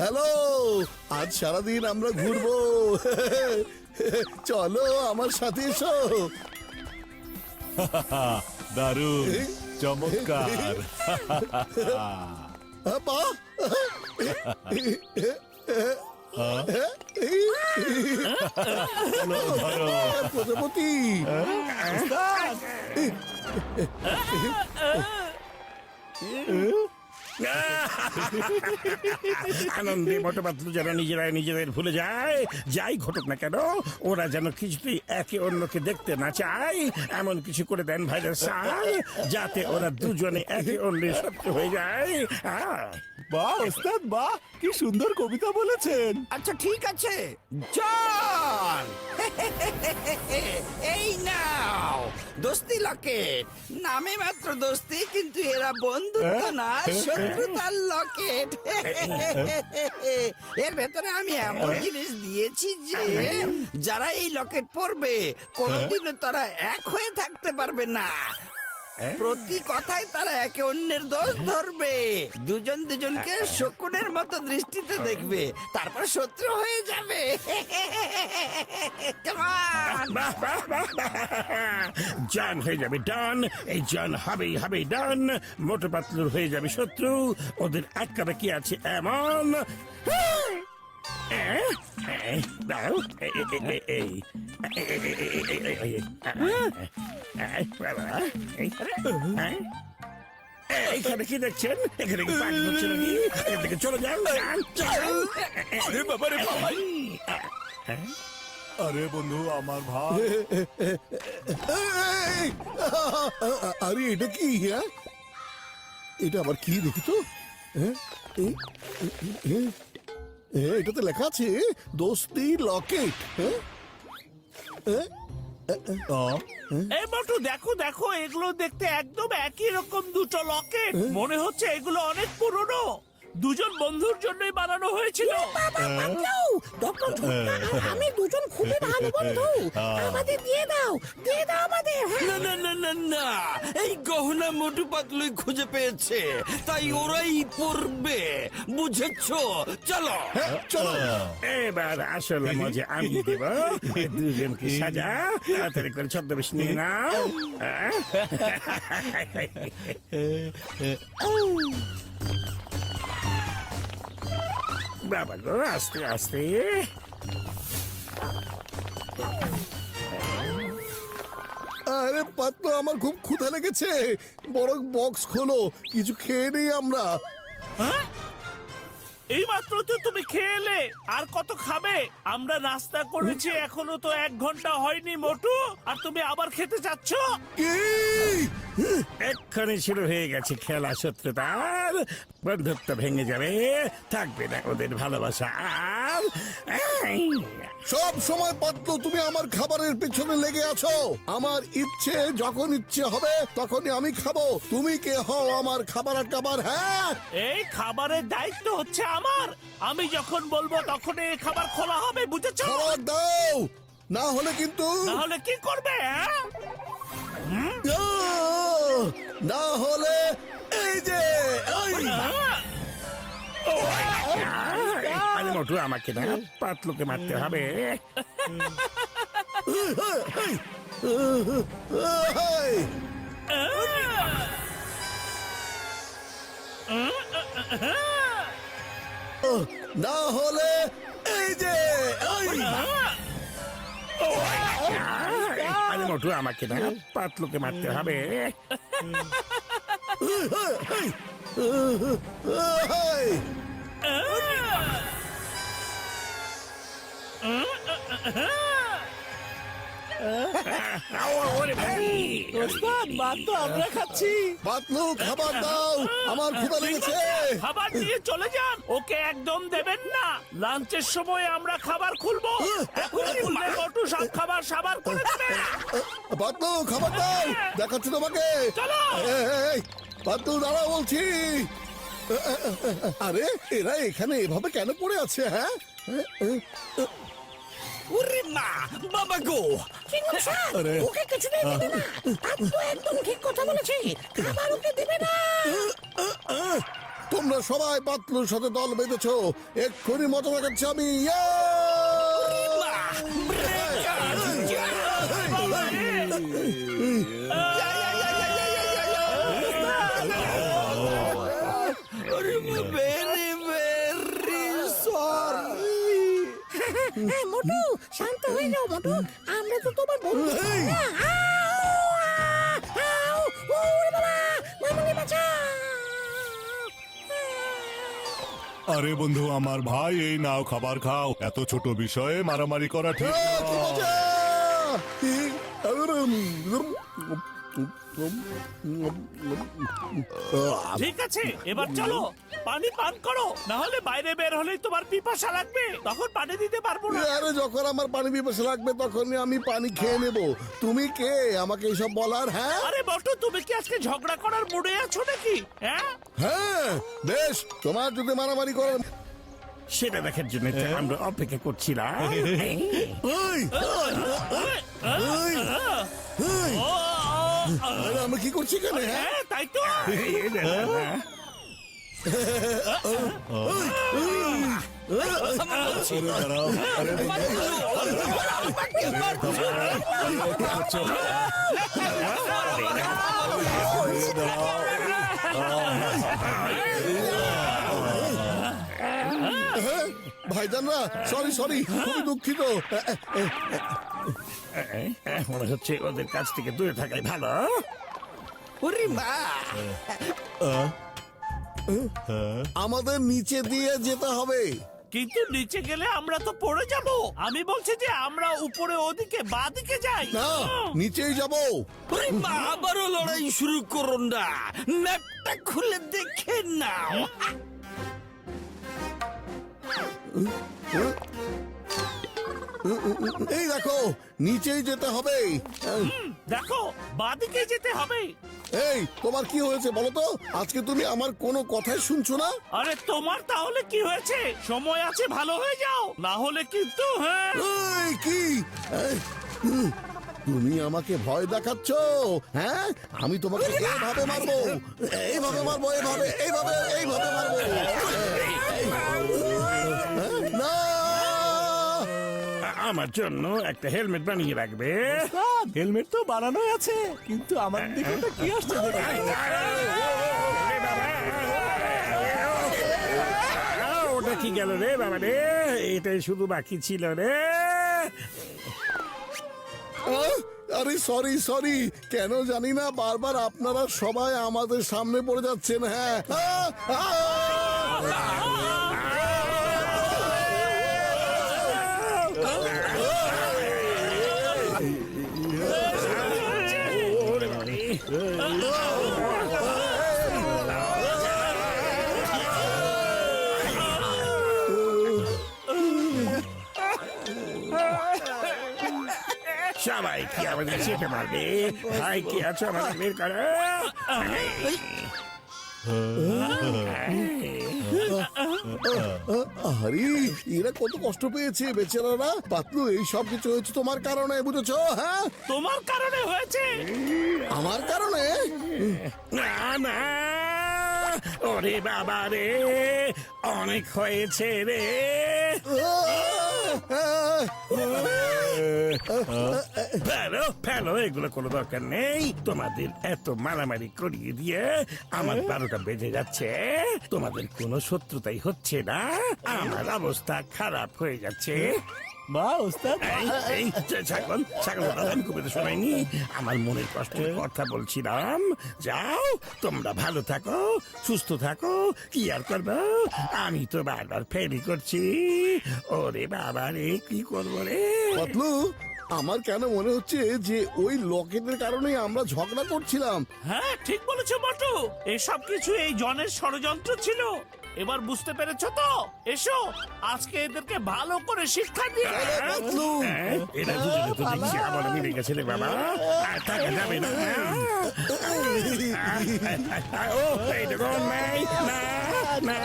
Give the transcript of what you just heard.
Hello, আজ সারাদিন আমরা ঘুরবো। চলো আমার সাথে এসো। দারুণ, চমৎকার। বাহ, প্রজাপতি। আনন্দে মোটপাতলু যেন নিজেরাই নিজেদের ভুলে যায়, যাই ঘটুক না কেন ওরা যেন কিছুতেই একে অন্যকে দেখতে না চায় এমন কিছু করে দেন ভাইদের স্যার, যাতে ওরা দুজনে একে অন্যের শত্রু হয়ে যায়। বাহ ওস্তাদ, বাহ, কি সুন্দর কবিতা বলেছেন। আচ্ছা ঠিক আছে, চল। এই নাও দোস্তি লকেট। নামে মাত্র দোস্তি, কিন্তু এরা বন্ধুত্ব না, শত্রুতার লকেট। এর ভেতরে আমি এমন জিনিস দিয়েছি যে যারা এই লকেট পরবে কোনোদিনও তারা এক হয়ে থাকতে পারবে না। প্রতি কথায় তারা একে অন্যের দোষ ধরবে, দুজন দুজনকে শকুনের মতো দৃষ্টিতে দেখবে, তারপর শত্রু হয়ে যাবে। Come on! বাহ, বাহ, বাহ, বাহ। জান হয়ে যাবে ডান, এই জান হবেই হবে ডান। মোটপাতলুর হয়ে যাবে শত্রু, ওদের আটকাবে কি আছে এমন। এইখানে কি দেখছেন? এখানে কি পানি হচ্ছে নাকি? এখান থেকে চলে যান। আরে বাবা রে বাবা। আরে বন্ধু, আমার ভাই। এই, আরে এটা কি? হ্যাঁ, এটা আবার কি দেখি তো। এটাতে লেখা আছে দোস্তি লকেট। এই মোটু, দেখো দেখো, এগুলো দেখতে একদম একই রকম দুটো লকেট। মনে হচ্ছে এগুলো অনেক পুরনো, দুজন বন্ধুর জন্যই বানানো হয়েছিল। আমি দুজন খুবই ভালো বন্ধু, আমাদের দিয়ে দাও আমাদের। না না না না না, এই গহনা মোটু পাতলুই খুঁজে পেয়েছে, তাই ওরাই পরবে, বুঝেছো? চলো চলো। এবার আসলে মজা আমি দেব। দুজনকে সাজা, তাড়াতাড়ি করে ছদ্মবেশ নিয়ে নাও। বাবা গো, আস্তে আস্তে। আরে পাতলু, আমার খুব ক্ষুধা লেগেছে, বরং বক্স খোলো, কিছু খেয়ে নেই আমরা। এই মাত্র তো তুমি খেয়ে এলে, আর কত খাবে? আমরা নাস্তা করেছি, এখনো তো 1 ঘন্টা হয়নি মোটু, আর তুমি আবার খেতে চাচ্ছ? কি? এক্ষুনি শুরু হয়ে গেছে খেলা শত্রুতার, বন্ধুত্ব ভেঙে যাবে, থাকবে না ওদের ভালোবাসা আর। সব সময় পাতলু তুমি আমার খাবারের পেছনে লেগে আছো। আমার ইচ্ছে যখন ইচ্ছে হবে তখনই আমি খাবো। তুমি কে হও আমার খাবার আটকাবার? হ্যাঁ, এই খাবারের দায়িত্ব হচ্ছে আমার, আমি যখন বলবো তখন এই খাবার খোলা হবে, বুঝেছো? খাবার দাও, না হলে কিন্তু তাহলে কি করবে? না হলে এই যে আরে মোটু, আমাকে না পাতলুকে মারতে হবে। না হলে এই যে আরে মোটু, আমাকে না পাতলুকে মারতে হবে। ওস্তাদ, ভাত তো আমরা খাচ্ছি। পাতলু খাবার দাও, আমার ক্ষুধা লেগেছে। খাবার দিয়ে চলে যান, ওকে একদম দেবেন না। লাঞ্চের সময় আমরা খাবার খুলবো, এখন খুললে মোটু সব খাবার সাবার করে দেবে। পাতলু খাবার দাও, দেখাচ্ছি তোমাকে। চলো। এই, পাতলু দাঁড়াও বলছি। আরে এরা এখানে এভাবে কেন পড়ে আছে? হ্যাঁ, ওরে মা, বাবা গো! আরে ওকে কিছুতেই দেবে না, আপনি একদম ঠিক কথা বলেছে, খাবার ওকে দেবে না। তোমরা সবাই পাতলুর সাথে দল বেঁধেছো, এক্ষুনি মজা দেখাচ্ছি আমি। Yeah! Very very sorry. Motu শান্ত হয়ে যাও মোটু, আমরা তো তোমার বন্ধু। এই! ওরে বাবা, মামুনি বাঁচাও। আরে বন্ধু আমার ভাই, এই নাও খাবার খাও। এত ছোট বিষয়ে মারামারি করা ঠিক কি নয়। মজা! ঠিক আছে, এবার চলো পানি পান করো, না হলে বাইরে বের হলেই তোমার পিপাসা লাগবে, তখন পানি দিতে পারবো না। আরে যখন আমার পানি পিপাসা লাগবে তখনই আমি পানি খেয়ে নেব। তুমি কে আমাকে এসব বলার? হ্যাঁ আরে বটু, তুমি কি আজকে ঝগড়া করার মুডে আছো নাকি? হ্যাঁ, হ্যাঁ, বেশ, তোমার যদি মারামারি করার। সেটা দেখার জন্য তো আমরা অপেক্ষা করছিলাম। এই! এই! এই! আরে আমরা কি করছি এখানে? হ্যাঁ? হ্যাঁ তাই তো। আরে দাঁড়াও, আরে ভাইজানরা, সরি সরি, খুবই দুঃখিত। মনে হচ্ছে ওদের কাছ থেকে দূরে থাকাই ভালো। ওরে মা, আমাদের নিচে দিয়ে যেতে হবে। কিন্তু নিচে গেলে আমরা তো পড়ে যাব। আমি বলছি যে আমরা উপরে ওদিকে বাদিকে যাই। না, নিচেই যাবো। ওরে মা, আবারও লড়াই শুরু করো না, ন্যাপটা খুলে দেখে নাও। এই দেখো, নিচেই যেতে হবে। দেখো, বাদিকে যেতে হবে। এই, তোমার কি হয়েছে বলো তো? আজকে তুমি আমার কোনো কথাই শুনছো না। আরে তোমার তাহলে কি হয়েছে? সময় আছে, ভালো হয়ে যাও, না হলে কিন্তু হ্যাঁ। এই কি? এই, তুমি আমাকে ভয় দেখাচ্ছ? হ্যাঁ, আমি তোমাকে এইভাবে মারবো, এইভাবে মারবো, এইভাবে এইভাবে এইভাবে মারবো। না, আমার জন্য একটা হেলমেট বানিয়ে রাখবে। হেলমেট তো বানানোই আছে, কিন্তু আমার দিকে তো কি আসছে দেখো। ওটা কি গেল রে বাবা রে, এটাই শুধু বাকি ছিল রে। আরে সরি সরি, কেন জানি না বারবার আপনারা সবাই আমাদের সামনে পড়ে যাচ্ছেন। হ্যাঁ, সবাই কি আমাদের চেপে মারবে? ভাই কি আছো আমাদের বের করো। আরে এরা কত কষ্ট পেয়েছে বেচারারা। পাতলু, এই সব কিছু হয়েছে তোমার কারণে, বুঝেছো? হ্যাঁ, তোমার কারণে হয়েছে। আমার কারণে? না না, ওরে বাবা রে, অনেক হয়েছে রে। ফেলো ফেলো, এগুলো কোনো দরকার নেই। তোমাদের এত মারামারি করিয়ে দিয়ে আমার 12টা বেজে যাচ্ছে। তোমাদের কোনো শত্রুতাই হচ্ছে না, আমার অবস্থা খারাপ হয়ে যাচ্ছে। বা ওস্তাদ, এই ছাগল ছাগল আমি খুব শোনাইনি, আমার মনের কষ্টের কথা বলছিলাম। যাও, তোমরা ভালো থাকো, সুস্থ থাকো, কি আর করবো, আমি তো বারবার ফেরি করছি। ওরে বাবা রে, কি করবো রে। পাতলু, আমার কেন মনে হচ্ছে যে ওই লকেটের কারণেই আমরা ঝগড়া করছিলাম। হ্যাঁ ঠিক বলেছো বটু, এসব কিছু এই জনের ষড়যন্ত্র ছিল। এবার বুঝতে পেরেছো তো? এসো, আজকে এদেরকে ভালো করে শিক্ষা দিই। পাতলু, এরা দুজনে তো দেখছি আবার মিলে গেছে রে বাবা, আর থাকা যাবে না। ও এই দেখুন, না না